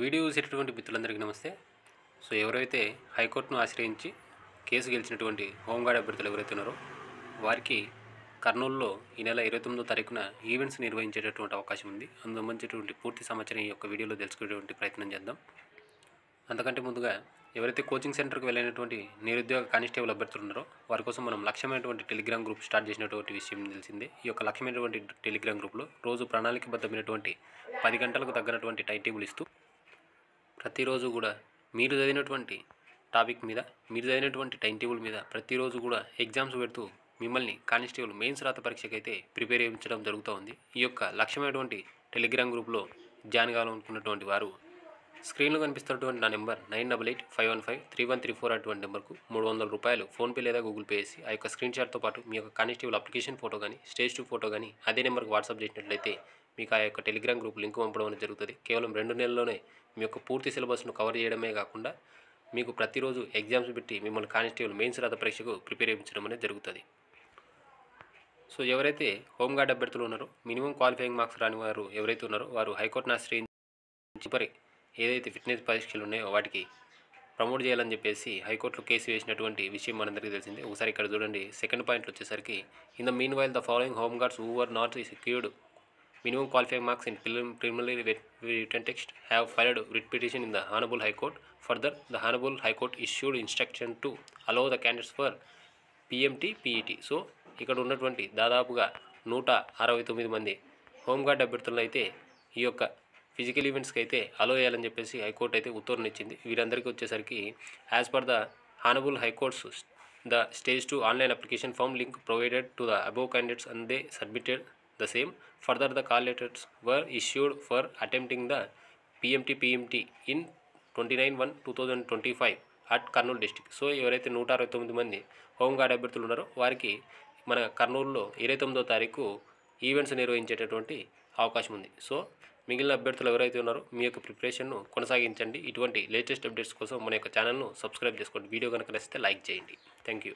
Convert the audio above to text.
Video చూసేటటువంటి మిత్రులందరికీ నమస్తే. ఎవరైతే హైకోర్టును ఆశ్రయించి కేసు గెలిచినటువంటి హోంగార్డ్ అభ్యర్థులు ఎవరైతే ఉన్నారో వారికి కర్నూలులో ఈ నెల 29వ తారీఖున ఈవెంట్స్ నిర్వహించేటటువంటి అవకాశం ఉంది. అందుకు సంబంధించినటువంటి పూర్తి సమాచారం ఈ యొక్క వీడియోలో తెలుసుకునేటువంటి ప్రయత్నం చేద్దాం. అంతకంటే ముందుగా ఎవరైతే కోచింగ్ సెంటర్కి వెళ్ళినటువంటి నిరుద్యోగ కానిస్టేబుల్ అభ్యర్థులు ఉన్నారో వారి కోసం మనం లక్ష్యమైనటువంటి టెలిగ్రామ్ గ్రూప్ స్టార్ట్ చేసినటువంటి విషయం తెలిసిందే. ఈ యొక్క లక్ష్యమైనటువంటి టెలిగ్రామ్ గ్రూప్లో రోజు ప్రణాళికబద్ధమైనటువంటి 10 గంటలకు తగ్గినటువంటి టైం టేబుల్ ఇస్తూ ప్రతిరోజు కూడా మీరు చదివినటువంటి టాపిక్ మీద, మీరు చదివినటువంటి టైం టేబుల్ మీద ప్రతిరోజు కూడా ఎగ్జామ్స్ పెడుతూ మిమ్మల్ని కానిస్టేబుల్ మెయిన్స్ రాత పరీక్షకి అయితే ప్రిపేర్ చేయించడం జరుగుతూ ఉంది. ఈ యొక్క లక్ష్యమైనటువంటి టెలిగ్రామ్ గ్రూప్లో జాయిన్ కావాలనుకున్నటువంటి వారు స్క్రీన్లో కనిపిస్తున్నటువంటి నా నెంబర్ 9885153134 అటువంటి నెంబర్కు 300 రూపాయలు ఫోన్పే లేదా గూగుల్ పే చేసి ఆ యొక్క స్క్రీన్ షాట్తో పాటు మీ యొక్క కానిస్టేబుల్ అప్లికేషన్ ఫోటో కానీ స్టేజ్ 2 ఫోటో కానీ అదే నెంబర్కి వాట్సాప్ చేసినట్లయితే మీకు ఆ యొక్క టెలిగ్రామ్ గ్రూప్ లింక్ పంపడం అనేది జరుగుతుంది. కేవలం 2 నెలల్లోనే మీ యొక్క పూర్తి సిలబస్ను కవర్ చేయడమే కాకుండా మీకు ప్రతిరోజు ఎగ్జామ్స్ పెట్టి మిమ్మల్ని కానిస్టేబుల్ మెయిన్స్ రాత పరీక్షకు ప్రిపేర్ చేయించడం అనేది జరుగుతుంది. ఎవరైతే హోంగార్డ్ అభ్యర్థులు ఉన్నారో మినిమం క్వాలిఫైయింగ్ మార్క్స్ రాని వారు ఎవరైతే ఉన్నారో వారు హైకోర్టును ఆశ్రయించి ఏదైతే ఫిట్నెస్ పరీక్షలు ఉన్నాయో వాటికి ప్రమోట్ చేయాలని చెప్పేసి హైకోర్టులో కేసు వేసినటువంటి విషయం మనందరికీ తెలిసిందే. ఒకసారి ఇక్కడ చూడండి, సెకండ్ పాయింట్ వచ్చేసరికి in the meanwhile the following home guards who are not secured minimum qualifying marks in preliminary written text have filed writ petition in the Honorable High Court. Further, the Honorable High Court issued instruction to allow the candidates for PMT, PET. ఇక్కడ ఉన్నటువంటి దాదాపుగా 169 మంది home guard అభ్యర్థులను అయితే ఈ యొక్క physical ఈవెంట్స్కి అయితే అలో చేయాలని చెప్పేసి హైకోర్టు అయితే ఉత్తర్వులు ఇచ్చింది. వీరందరికీ వచ్చేసరికి as per the honourable high courts the stage 2 online application form link provided to the above candidates and they submitted the same. Further, the call letters were issued for attempting the PMT in 29/1/2025 at Kurnool district. ఎవరైతే 169 మంది home guard అభ్యర్థులు ఉన్నారో వారికి మన కర్నూలులో 29వ తారీఖు events నిర్వహించేటటువంటి అవకాశం ఉంది. మిగిలిన అభ్యర్థులు ఎవరైతే ఉన్నారో మీ యొక్క ప్రిపరేషన్ను కొనసాగించండి. ఇటువంటి లేటెస్ట్ అప్డేట్స్ కోసం మన యొక్క ఛానల్ను సబ్స్క్రైబ్ చేసుకోండి. వీడియో కనుక నచ్చితే లైక్ చేయండి. Thank you.